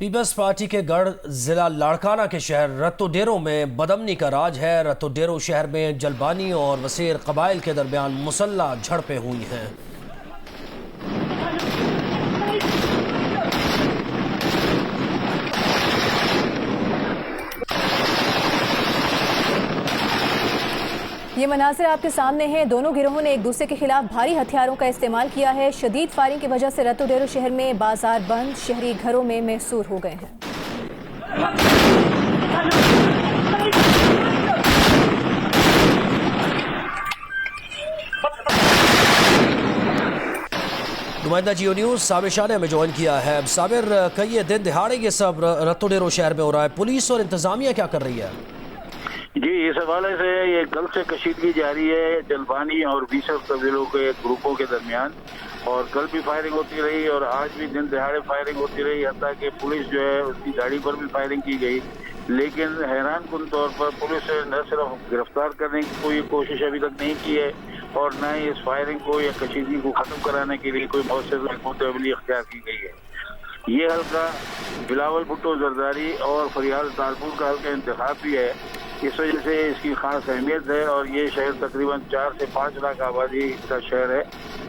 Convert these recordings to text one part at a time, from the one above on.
Peoples party کے گڑھ ضلع لاڑکانہ کے شہر رتو ڈیرو میں بدامنی کا راج ہے۔ رتو ڈیرو شہر میں جلبانی اور وسیر قبائل کے درمیان مسلح جھڑپیں ہوئی ہیں۔ یہ مناظر آپ کے سامنے ہیں۔ دونوں گروہوں نے ایک دوسرے کے خلاف بھاری ہتھیاروں کا استعمال کیا ہے۔ شدید فائرنگ کی وجہ سے رتو ڈیرو شہر میں بازار بند، شہری گھروں میں محصور ہو گئے ہیں۔ نمائندہ جیو نیوز صابر شاہ نے ہمیں جوائن کیا ہے۔ صابر، کئی دن دہاڑے یہ سب رتو ڈیرو شہر میں ہو رہا ہے، پولیس اور انتظامیہ کیا کر رہی ہے؟ جی، اس حوالے سے یہ کل سے کشیدگی جاری ہے جلبانی اور بیسر قبیلوں کے گروپوں کے درمیان، اور کل بھی فائرنگ ہوتی رہی اور آج بھی دن دہاڑے فائرنگ ہوتی رہی، حتیٰ کہ پولیس جو ہے اس کی گاڑی پر بھی فائرنگ کی گئی۔ لیکن حیران کن طور پر پولیس نے نہ صرف گرفتار کرنے کی کوئی کوشش ابھی تک نہیں کی ہے اور نہ ہی اس فائرنگ کو یا کشیدگی کو ختم کرانے کے لیے کوئی مؤثر حکمت عملی اختیار کی گئی ہے۔ یہ حلقہ بلاول بھٹو زرداری اور فریال تالپور کا حلقہ انتخاب بھی ہے، اس وجہ سے اس کی خاص اہمیت ہے، اور یہ شہر تقریباً 4 سے 5 لاکھ آبادی کا شہر ہے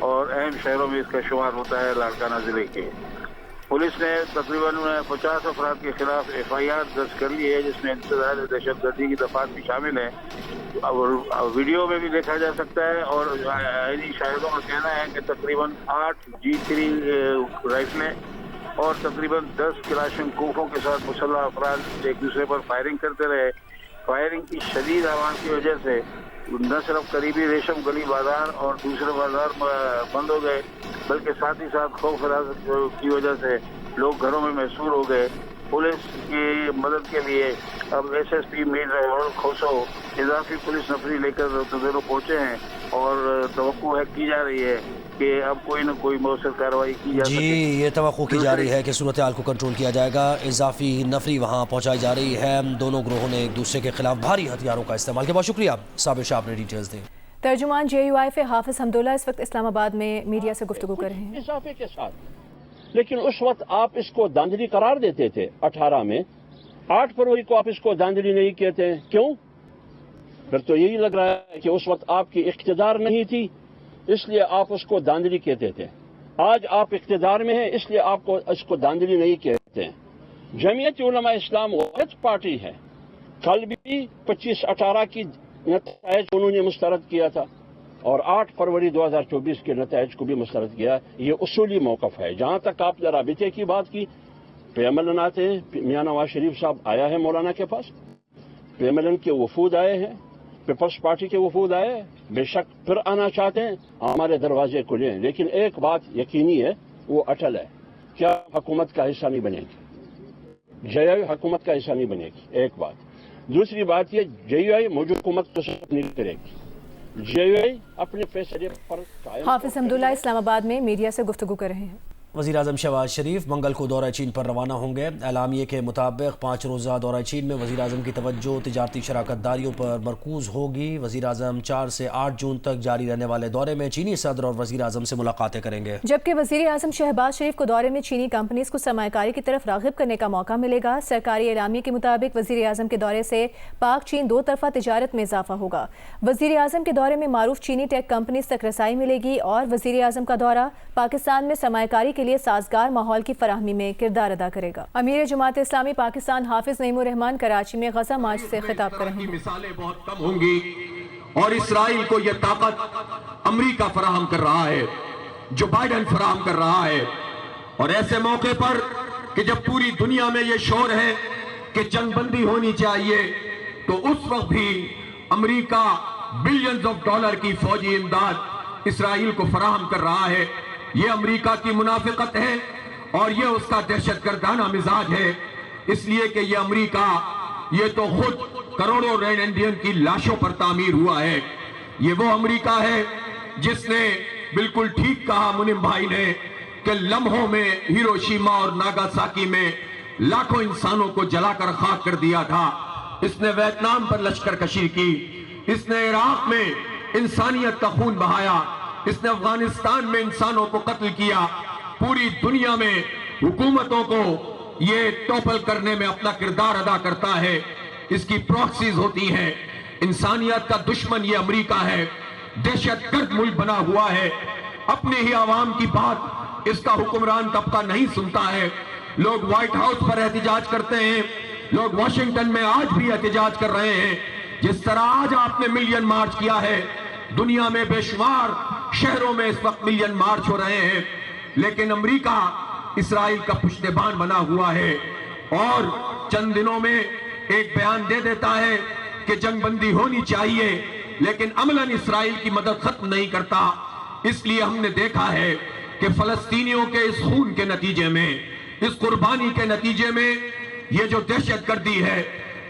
اور اہم شہروں میں اس کا شمار ہوتا ہے لاڑکانہ ضلع کے۔ پولیس نے تقریباً 50 افراد کے خلاف FIR درج کر لی ہے، جس میں انسداد دہشت گردی کی دفعات بھی شامل ہیں، اور ویڈیو میں بھی دیکھا جا سکتا ہے، اور شاہدوں کا کہنا ہے کہ تقریباً 8 G3 رائفلیں اور تقریباً 10 کلاشن کوفوں کے ساتھ مسلح افراد ایک دوسرے پر فائرنگ کرتے رہے۔ فائرنگ کی شدید آواز کی وجہ سے نہ صرف قریبی ریشم گلی بازار اور دوسرے بازار بند ہو گئے، بلکہ ساتھ ہی ساتھ خوف ہراس کی وجہ سے لوگ گھروں میں محصور ہو گئے۔ پولیس کی مدد کے لیے اب SSP میر راہل کھوسو اضافی پولیس نفری لے کر رتو ڈیرو پہنچے ہیں، اور توقع کی جا رہی ہے کہ اب کوئی نہ کوئی مؤثر کارروائی کی جا سکے۔ یہ توقع کی جا رہی ہے کہ صورتحال کو کنٹرول کیا جائے گا۔ اضافی نفری وہاں پہنچائی جا رہی ہے۔ دونوں گروہوں نے ایک دوسرے کے خلاف بھاری ہتھیاروں کا استعمال کیا۔ بہت شکریہ صابر شاہ نے ڈیٹیلز دی۔ ترجمان JUIF حافظ حمداللہ اس وقت اسلام آباد میں میڈیا سے گفتگو کر رہے ہیں۔ اضافے کے ساتھ، لیکن اس وقت آپ اس کو داندلی قرار دیتے تھے 18 میں، 8 فروری کو آپ اس کو داندلی نہیں کہتے، کیوں؟ پھر تو یہی لگ رہا ہے کہ اس وقت آپ کی اقتدار نہیں تھی، اس لیے آپ اس کو داندلی کہتے تھے۔ آج آپ اقتدار میں ہیں، اس لیے آپ کو اس کو داندلی نہیں کہتے ہیں۔ جمعیت علماء اسلام واحد پارٹی ہے، کل بھی 25/18 کی نتائج انہوں نے مسترد کیا تھا، اور 8 فروری 2024 کے نتائج کو بھی مسترد کیا۔ یہ اصولی موقف ہے۔ جہاں تک آپ نے رابطے کی بات کی، PMLN آتے ہیں، میاں نواز شریف صاحب آیا ہے مولانا کے پاس، PMLN کے وفود آئے ہیں، پیپلز پارٹی کے وفود آئے ہیں، بے شک پھر آنا چاہتے ہیں، ہمارے دروازے کھلے ہیں، لیکن ایک بات یقینی ہے، وہ اٹل ہے، کیا حکومت کا حصہ نہیں بنے گی، JUI حکومت کا حصہ نہیں بنے گی، ایک بات۔ دوسری بات یہ، JUI موجود حکومت کو سپورٹ نہیں کرے گی، JUI اپنے فیصلے پر قائم۔ حافظ حمداللہ اسلام آباد میں میڈیا سے گفتگو کر رہے ہیں۔ وزیراعظم شہباز شریف منگل کو دورہ چین پر روانہ ہوں گے۔ اعلامیے کے مطابق 5 روزہ دورہ چین میں وزیراعظم کی توجہ تجارتی شراکت داریوں پر مرکوز ہوگی۔ وزیراعظم 4 سے 8 جون تک جاری رہنے والے دورے میں چینی صدر اور وزیراعظم سے ملاقاتیں کریں گے، جبکہ وزیراعظم شہباز شریف کو دورے میں چینی کمپنیز کو سرمایہ کاری کی طرف راغب کرنے کا موقع ملے گا۔ سرکاری اعلامیے کے مطابق وزیراعظم کے دورے سے پاک چین 2 طرفہ تجارت میں اضافہ ہوگا۔ وزیراعظم کے دورے میں معروف چینی ٹیک کمپنیز تک رسائی ملے گی، اور وزیراعظم کا دورہ پاکستان میں سرمایہ کاری کے لیے سازگار ماحول کی فراہمی میں کردار ادا کرے گا۔ امیر جماعت اسلامی پاکستان حافظ نعیم الرحمان کراچی میں غزہ مارچ سے خطاب کر رہے ہیں۔ مثالیں بہت کم ہوں گی، اور اسرائیل کو یہ طاقت امریکہ فراہم کر رہا ہے، جو بائیڈن فراہم کر رہا ہے، اور ایسے موقع پر کہ جب پوری دنیا میں یہ شور ہے کہ جنگ بندی ہونی چاہیے، تو اس وقت بھی امریکہ بلینز آف ڈالر کی فوجی امداد اسرائیل کو فراہم کر رہا ہے۔ یہ امریکہ کی منافقت ہے، اور یہ اس کا دہشت گردانہ مزاج ہے، اس لیے کہ یہ امریکہ یہ تو خود کروڑوں رینڈ انڈین کی لاشوں پر تعمیر ہوا ہے۔ یہ وہ امریکہ ہے جس نے بالکل ٹھیک کہا منم بھائی نے کہ لمحوں میں ہیروشیما اور ناگاساکی میں لاکھوں انسانوں کو جلا کر خاک کر دیا تھا۔ اس نے ویتنام پر لشکر کشی کی، اس نے عراق میں انسانیت کا خون بہایا، اس نے افغانستان میں انسانوں کو قتل کیا، پوری دنیا میں حکومتوں کو یہ ٹوپل کرنے میں اپنا کردار ادا کرتا ہے. اس کی پراکسیز ہوتی ہیں. انسانیت کا دشمن یہ امریکہ ہے. دہشت گرد ملک بنا ہوا ہے. اپنے ہی عوام کی بات اس کا حکمران طبقہ نہیں سنتا ہے. لوگ وائٹ ہاؤس پر احتجاج کرتے ہیں. لوگ واشنگٹن میں آج بھی احتجاج کر رہے ہیں. جس طرح آج آپ نے ملین مارچ کیا ہے, دنیا میں بے شمار شہروں میں اس وقت ملین مارچ ہو رہے ہیں. لیکن امریکہ اسرائیل کا پشتیبان بنا ہوا ہے اور چند دنوں میں ایک بیان دے دیتا ہے کہ جنگ بندی ہونی چاہیے, لیکن عملاً اسرائیل کی مدد ختم نہیں کرتا. اس لیے ہم نے دیکھا ہے کہ فلسطینیوں کے اس خون کے نتیجے میں, اس قربانی کے نتیجے میں یہ جو دہشت گردی ہے,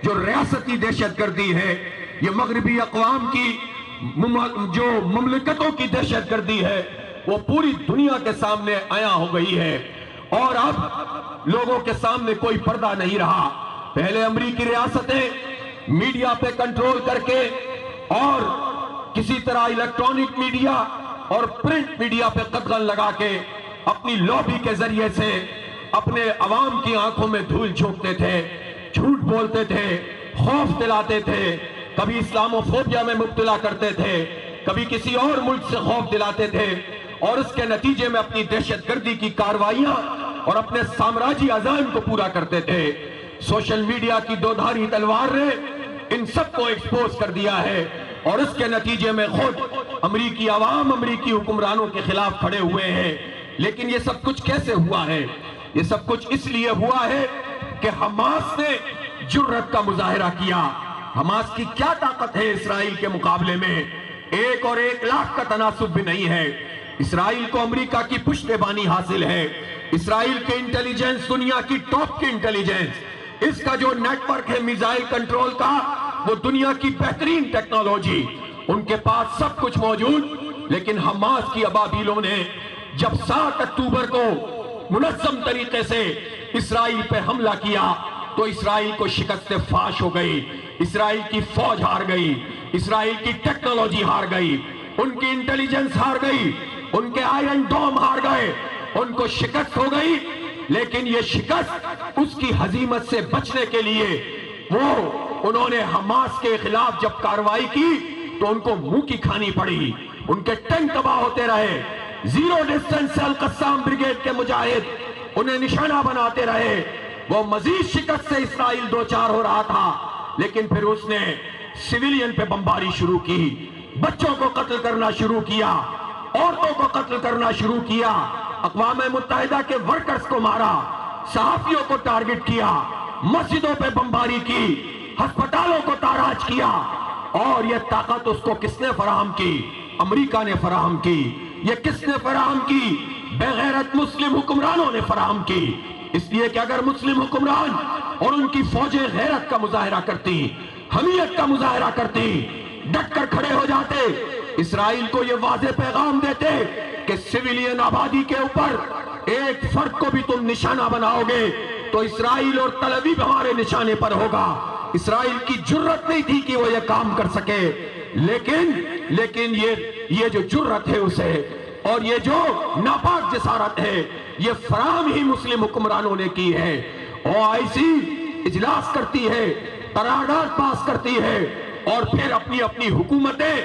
جو ریاستی دہشت گردی ہے, یہ مغربی اقوام کی جو مملکتوں کی دہشت گردی ہے, وہ پوری دنیا کے سامنے عیاں ہو گئی ہے. اور اب لوگوں کے سامنے کوئی پردہ نہیں رہا. پہلے امریکی ریاستیں میڈیا پہ کنٹرول کر کے اور کسی طرح الیکٹرانک میڈیا اور پرنٹ میڈیا پہ قدغن لگا کے اپنی لابی کے ذریعے سے اپنے عوام کی آنکھوں میں دھول جھونکتے تھے, جھوٹ بولتے تھے, خوف دلاتے تھے, کبھی اسلامو فوبیا میں مبتلا کرتے تھے, کبھی کسی اور ملک سے خوف دلاتے تھے, اور اس کے نتیجے میں اپنی دہشت گردی کی کارروائیاں اور اپنے سامراجی عزائم کو پورا کرتے تھے. سوشل میڈیا کی دو دھاری تلوار نے ان سب کو ایکسپوز کر دیا ہے, اور اس کے نتیجے میں خود امریکی عوام امریکی حکمرانوں کے خلاف کھڑے ہوئے ہیں. لیکن یہ سب کچھ کیسے ہوا ہے؟ یہ سب کچھ اس لیے ہوا ہے کہ حماس نے جرأت کا مظاہرہ کیا. حماس کی کیا طاقت ہے اسرائیل کے مقابلے میں؟ 1 اور 1 لاکھ کا تناسب بھی نہیں ہے. اسرائیل کو امریکہ کی پشتیبانی حاصل ہے. اسرائیل کے انٹیلیجنس دنیا کی ٹاپ کی انٹیلیجنس, اس کا جو نیٹ ورک ہے میزائل کنٹرول کا, وہ دنیا کی بہترین ٹیکنالوجی, ان کے پاس سب کچھ موجود. لیکن حماس کی ابابیلوں نے جب 7 اکتوبر کو منظم طریقے سے اسرائیل پہ حملہ کیا تو اسرائیل کو شکست فاش ہو گئی. اسرائیل کی فوج ہار گئی, اسرائیل کی ٹیکنالوجی ہار گئی, ان کی انٹیلیجنس ہار گئی, ان کے آئرن ڈوم ہار گئے, ان کو شکست ہو گئی. لیکن یہ شکست اس کی ہزیمت سے بچنے کے لیے انہوں نے حماس کے خلاف جب کارروائی کی تو ان کو منہ کی کھانی پڑی. ان کے ٹینک تباہ ہوتے رہے. زیرو ڈسٹنس سے القسام بریگیڈ کے مجاہد انہیں نشانہ بناتے رہے. وہ مزید شکست سے اسرائیل دوچار ہو رہا تھا. لیکن پھر اس نے سویلین پہ بمباری شروع کی, بچوں کو قتل کرنا شروع کیا, عورتوں کو قتل کرنا شروع کیا, اقوام متحدہ کے ورکرز کو مارا, صحافیوں کو ٹارگٹ کیا, مسجدوں پہ بمباری کی, ہسپتالوں کو تاراج کیا. اور یہ طاقت اس کو کس نے فراہم کی؟ امریکہ نے فراہم کی. یہ کس نے فراہم کی؟ بے غیرت مسلم حکمرانوں نے فراہم کی. اس لیے کہ اگر مسلم حکمران اور ان کی فوجیں غیرت کا مظاہرہ کرتی, حمیت کا مظاہرہ کرتی, ڈٹ کر کھڑے ہو جاتے, اسرائیل کو یہ واضح پیغام دیتے کہ سویلین آبادی کے اوپر ایک فرد کو بھی تم نشانہ بناؤ گے تو اسرائیل اور تل ابیب ہمارے نشانے پر ہوگا. اسرائیل کی جرأت نہیں تھی کہ وہ یہ کام کر سکے. لیکن یہ جو جرأت ہے اسے اور یہ جو ناپاک جسارت ہے یہ فراہم ہی مسلم حکمرانوں نے کی ہے. OIC اجلاس کرتی ہے, قرارداد پاس کرتی ہے, اور پھر اپنی حکومتیں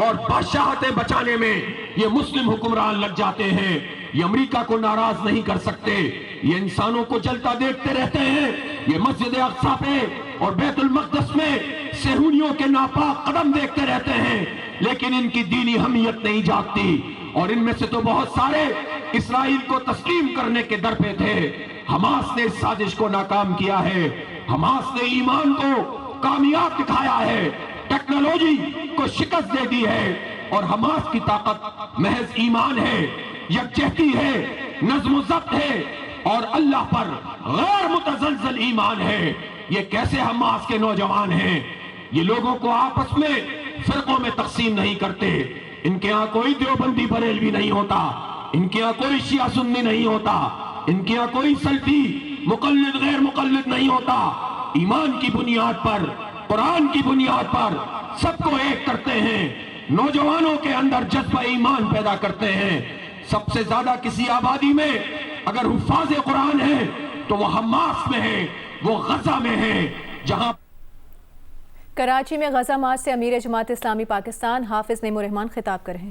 اور بادشاہتیں بچانے میں یہ مسلم حکمران لگ جاتے ہیں. یہ امریکہ کو ناراض نہیں کر سکتے. یہ انسانوں کو جلتا دیکھتے رہتے ہیں. یہ مسجد اقصی پہ اور بیت المقدس میں صہیونیوں کے ناپاک قدم دیکھتے رہتے ہیں, لیکن ان کی دینی حمیت نہیں جاگتی. اور ان میں سے تو بہت سارے اسرائیل کو تسلیم کرنے کے در پہ تھے. حماس نے اس سازش کو ناکام کیا ہے. حماس نے ایمان کو کامیاب دکھایا ہے, ٹیکنالوجی کو شکست دے دی ہے. اور حماس کی طاقت محض ایمان ہے, یکجہتی ہے, نظم و ضبط ہے, اور اللہ پر غیر متزلزل ایمان ہے. یہ کیسے حماس کے نوجوان ہیں؟ یہ لوگوں کو آپس میں فرقوں میں تقسیم نہیں کرتے. ان کے ہاں کوئی دیوبندی بریلوی نہیں ہوتا, ان کے ہاں کوئی شیعہ سنی نہیں ہوتا, ان کے ہاں کوئی سلفی مقلد غیر مقلد نہیں ہوتا. ایمان کی بنیاد پر, قرآن کی بنیاد پر سب کو ایک کرتے ہیں. نوجوانوں کے اندر جذبہ ایمان پیدا کرتے ہیں. سب سے زیادہ کسی آبادی میں اگر حفاظ قرآن ہیں تو وہ حماس میں ہے، وہ غزہ میں ہے، جہاں کراچی میں غزہ مارچ سے امیر جماعت اسلامی پاکستان حافظ نعیم الرحمان خطاب کر رہے ہیں۔